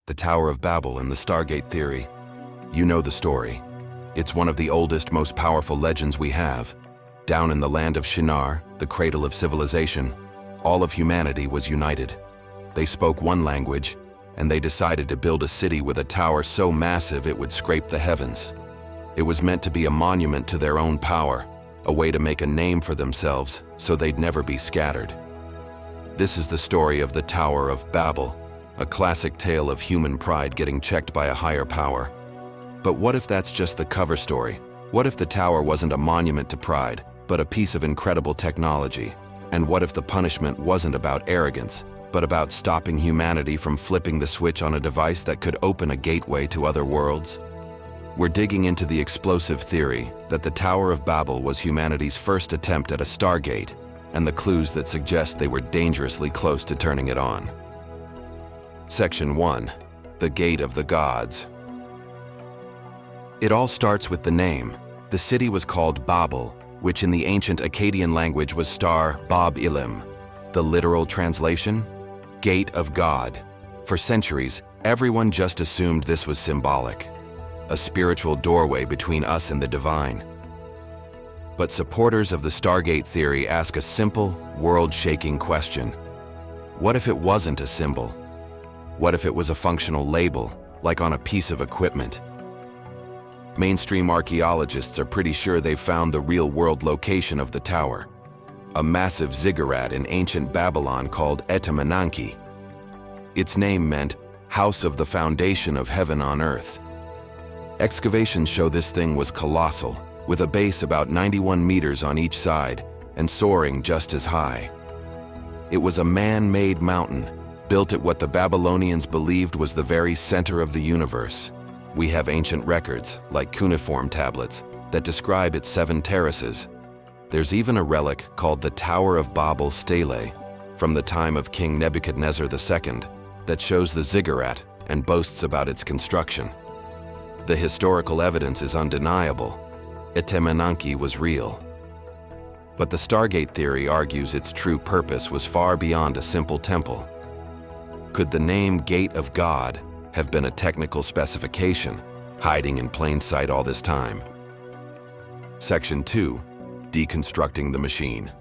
the Tower of Babel and the Stargate theory. You know the story. It's one of the oldest, most powerful legends we have. Down in the land of Shinar, the cradle of civilization, all of humanity was united. They spoke one language, and they decided to build a city with a tower so massive it would scrape the heavens. It was meant to be a monument to their own power, a way to make a name for themselves so they'd never be scattered. This is the story of the Tower of Babel, a classic tale of human pride getting checked by a higher power. But what if that's just the cover story? What if the tower wasn't a monument to pride, but a piece of incredible technology? And what if the punishment wasn't about arrogance, but about stopping humanity from flipping the switch on a device that could open a gateway to other worlds? We're digging into the explosive theory that the Tower of Babel was humanity's first attempt at a stargate, and the clues that suggest they were dangerously close to turning it on. Section 1. The Gate of the Gods. It all starts with the name. The city was called Babel, which in the ancient Akkadian language was Star Bab Ilim. The literal translation? Gate of God. For centuries, everyone just assumed this was symbolic, a spiritual doorway between us and the divine. But supporters of the Stargate theory ask a simple, world-shaking question. What if it wasn't a symbol? What if it was a functional label, like on a piece of equipment? Mainstream archaeologists are pretty sure they've found the real-world location of the tower, a massive ziggurat in ancient Babylon called Etemenanki. Its name meant House of the Foundation of Heaven on Earth. Excavations show this thing was colossal, with a base about 91 meters on each side and soaring just as high. It was a man-made mountain, built at what the Babylonians believed was the very center of the universe. We have ancient records, like cuneiform tablets, that describe its 7 terraces. There's even a relic called the Tower of Babel stele, from the time of King Nebuchadnezzar II, that shows the ziggurat and boasts about its construction. The historical evidence is undeniable. Etemenanki was real. But the Stargate theory argues its true purpose was far beyond a simple temple. Could the name Gate of God have been a technical specification, hiding in plain sight all this time? Section 2. Deconstructing the machine.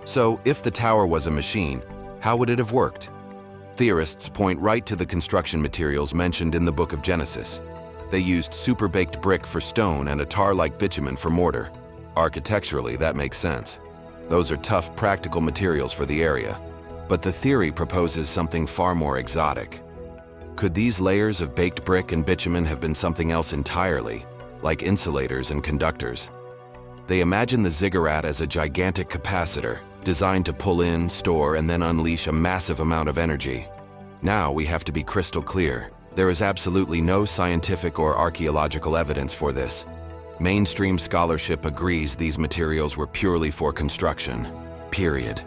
So, if the tower was a machine, how would it have worked? Theorists point right to the construction materials mentioned in the book of Genesis. They used super-baked brick for stone and a tar-like bitumen for mortar. Architecturally, that makes sense. Those are tough, practical materials for the area. But the theory proposes something far more exotic. Could these layers of baked brick and bitumen have been something else entirely, like insulators and conductors? They imagine the ziggurat as a gigantic capacitor, designed to pull in, store, and then unleash a massive amount of energy. Now we have to be crystal clear. There is absolutely no scientific or archaeological evidence for this. Mainstream scholarship agrees these materials were purely for construction. Period.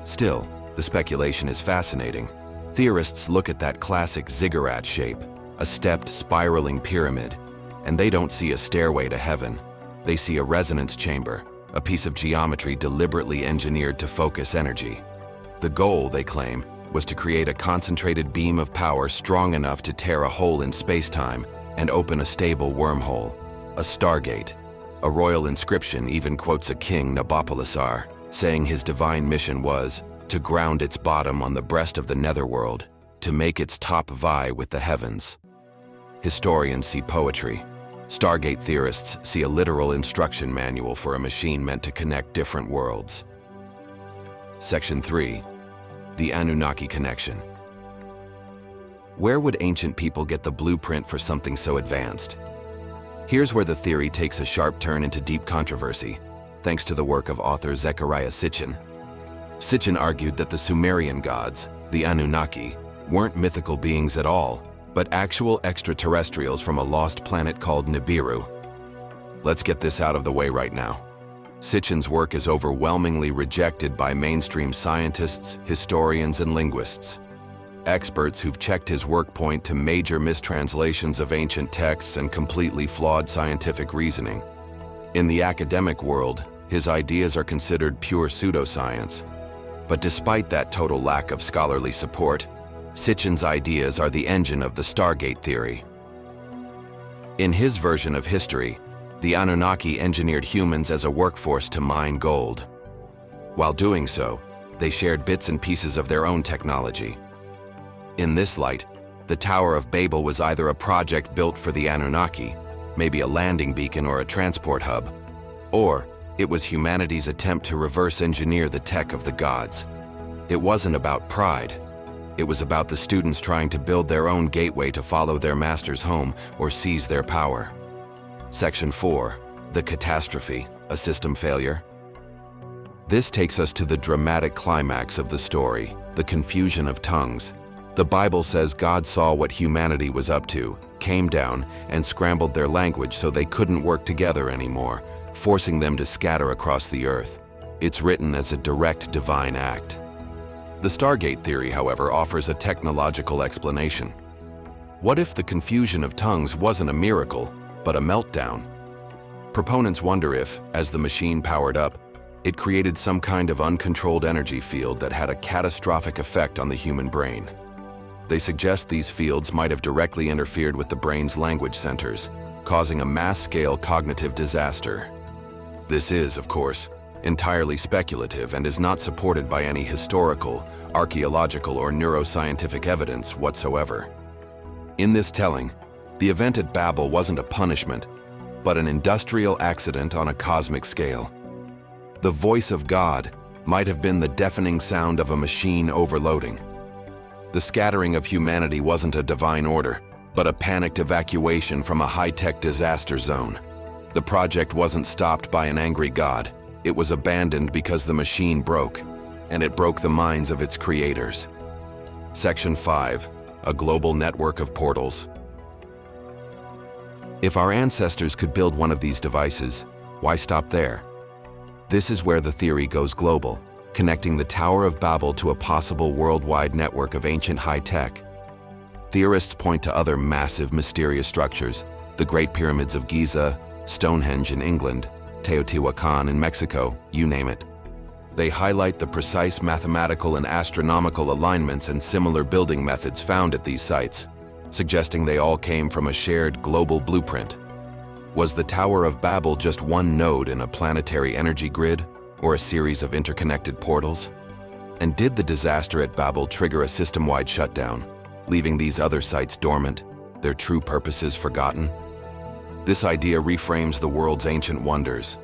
Still, the speculation is fascinating. Theorists look at that classic ziggurat shape, a stepped, spiraling pyramid, and they don't see a stairway to heaven. They see a resonance chamber, a piece of geometry deliberately engineered to focus energy. The goal, they claim, was to create a concentrated beam of power strong enough to tear a hole in space-time and open a stable wormhole, a stargate. A royal inscription even quotes a king, Nabopolassar, saying his divine mission was to ground its bottom on the breast of the netherworld, to make its top vie with the heavens. Historians see poetry. Stargate theorists see a literal instruction manual for a machine meant to connect different worlds. Section 3. The Anunnaki Connection. Where would ancient people get the blueprint for something so advanced? Here's where the theory takes a sharp turn into deep controversy, thanks to the work of author Zecharia Sitchin. Sitchin argued that the Sumerian gods, the Anunnaki, weren't mythical beings at all, but actual extraterrestrials from a lost planet called Nibiru. Let's get this out of the way right now. Sitchin's work is overwhelmingly rejected by mainstream scientists, historians, and linguists. Experts who've checked his work point to major mistranslations of ancient texts and completely flawed scientific reasoning. In the academic world, his ideas are considered pure pseudoscience. But despite that total lack of scholarly support, Sitchin's ideas are the engine of the stargate theory. In his version of history, the Anunnaki engineered humans as a workforce to mine gold. While doing so, they shared bits and pieces of their own technology. In this light, the Tower of Babel was either a project built for the Anunnaki, maybe a landing beacon or a transport hub, or it was humanity's attempt to reverse engineer the tech of the gods. It wasn't about pride. It was about the students trying to build their own gateway to follow their masters home or seize their power. Section 4. The catastrophe, a system failure. This takes us to the dramatic climax of the story, the confusion of tongues. The Bible says God saw what humanity was up to, came down, and scrambled their language so they couldn't work together anymore, forcing them to scatter across the earth. It's written as a direct divine act. The Stargate theory, however, offers a technological explanation. What if the confusion of tongues wasn't a miracle, but a meltdown? Proponents wonder if, as the machine powered up, it created some kind of uncontrolled energy field that had a catastrophic effect on the human brain. They suggest these fields might have directly interfered with the brain's language centers, causing a mass-scale cognitive disaster. This is, of course, entirely speculative and is not supported by any historical, archaeological, or neuroscientific evidence whatsoever. In this telling, the event at Babel wasn't a punishment, but an industrial accident on a cosmic scale. The voice of God might have been the deafening sound of a machine overloading. The scattering of humanity wasn't a divine order, but a panicked evacuation from a high-tech disaster zone. The project wasn't stopped by an angry God. It was abandoned because the machine broke, and it broke the minds of its creators. Section 5. A global network of portals. If our ancestors could build one of these devices, why stop there? This is where the theory goes global, connecting the Tower of Babel to a possible worldwide network of ancient high-tech. Theorists point to other massive, mysterious structures, the Great Pyramids of Giza, Stonehenge in England, Teotihuacan in Mexico, you name it. They highlight the precise mathematical and astronomical alignments and similar building methods found at these sites, suggesting they all came from a shared global blueprint. Was the Tower of Babel just one node in a planetary energy grid, or a series of interconnected portals? And did the disaster at Babel trigger a system-wide shutdown, leaving these other sites dormant, their true purposes forgotten? This idea reframes the world's ancient wonders.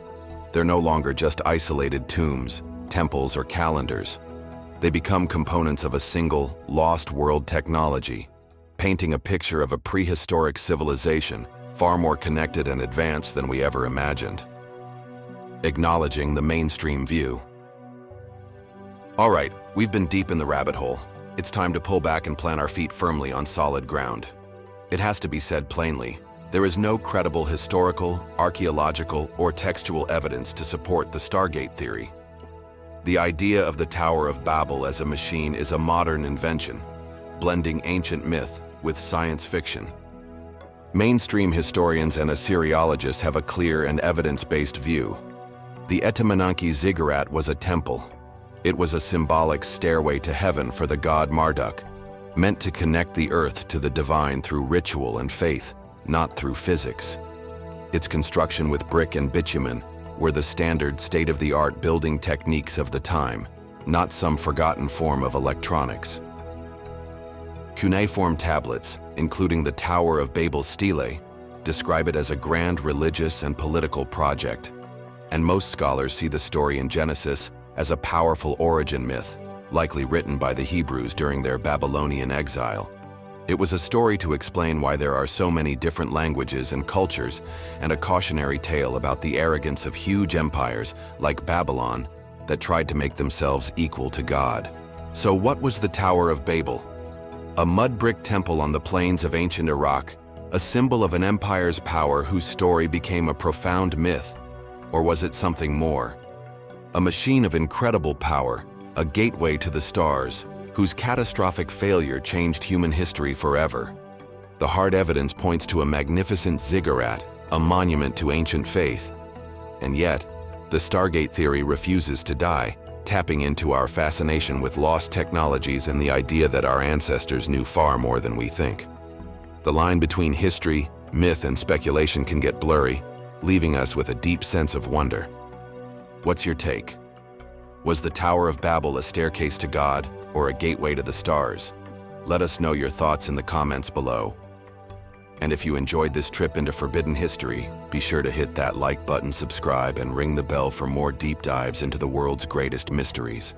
They're no longer just isolated tombs, temples, or calendars. They become components of a single, lost world technology, painting a picture of a prehistoric civilization far more connected and advanced than we ever imagined. Acknowledging the mainstream view. All right, we've been deep in the rabbit hole. It's time to pull back and plant our feet firmly on solid ground. It has to be said plainly, there is no credible historical, archaeological, or textual evidence to support the Stargate theory. The idea of the Tower of Babel as a machine is a modern invention, blending ancient myth with science fiction. Mainstream historians and Assyriologists have a clear and evidence-based view. The Etemenanke ziggurat was a temple. It was a symbolic stairway to heaven for the god Marduk, meant to connect the earth to the divine through ritual and faith, not through physics. Its construction with brick and bitumen were the standard state-of-the-art building techniques of the time, not some forgotten form of electronics. Cuneiform tablets, including the Tower of Babel stele, describe it as a grand religious and political project, and most scholars see the story in Genesis as a powerful origin myth, likely written by the Hebrews during their Babylonian exile. It was a story to explain why there are so many different languages and cultures, and a cautionary tale about the arrogance of huge empires like Babylon that tried to make themselves equal to God. So what was the Tower of Babel? A mud brick temple on the plains of ancient Iraq, a symbol of an empire's power whose story became a profound myth? Or was it something more? A machine of incredible power, a gateway to the stars, whose catastrophic failure changed human history forever. The hard evidence points to a magnificent ziggurat, a monument to ancient faith. And yet, the Stargate theory refuses to die, tapping into our fascination with lost technologies and the idea that our ancestors knew far more than we think. The line between history, myth, and speculation can get blurry, leaving us with a deep sense of wonder. What's your take? Was the Tower of Babel a staircase to God or a gateway to the stars? Let us know your thoughts in the comments below. And if you enjoyed this trip into forbidden history, be sure to hit that like button, subscribe, and ring the bell for more deep dives into the world's greatest mysteries.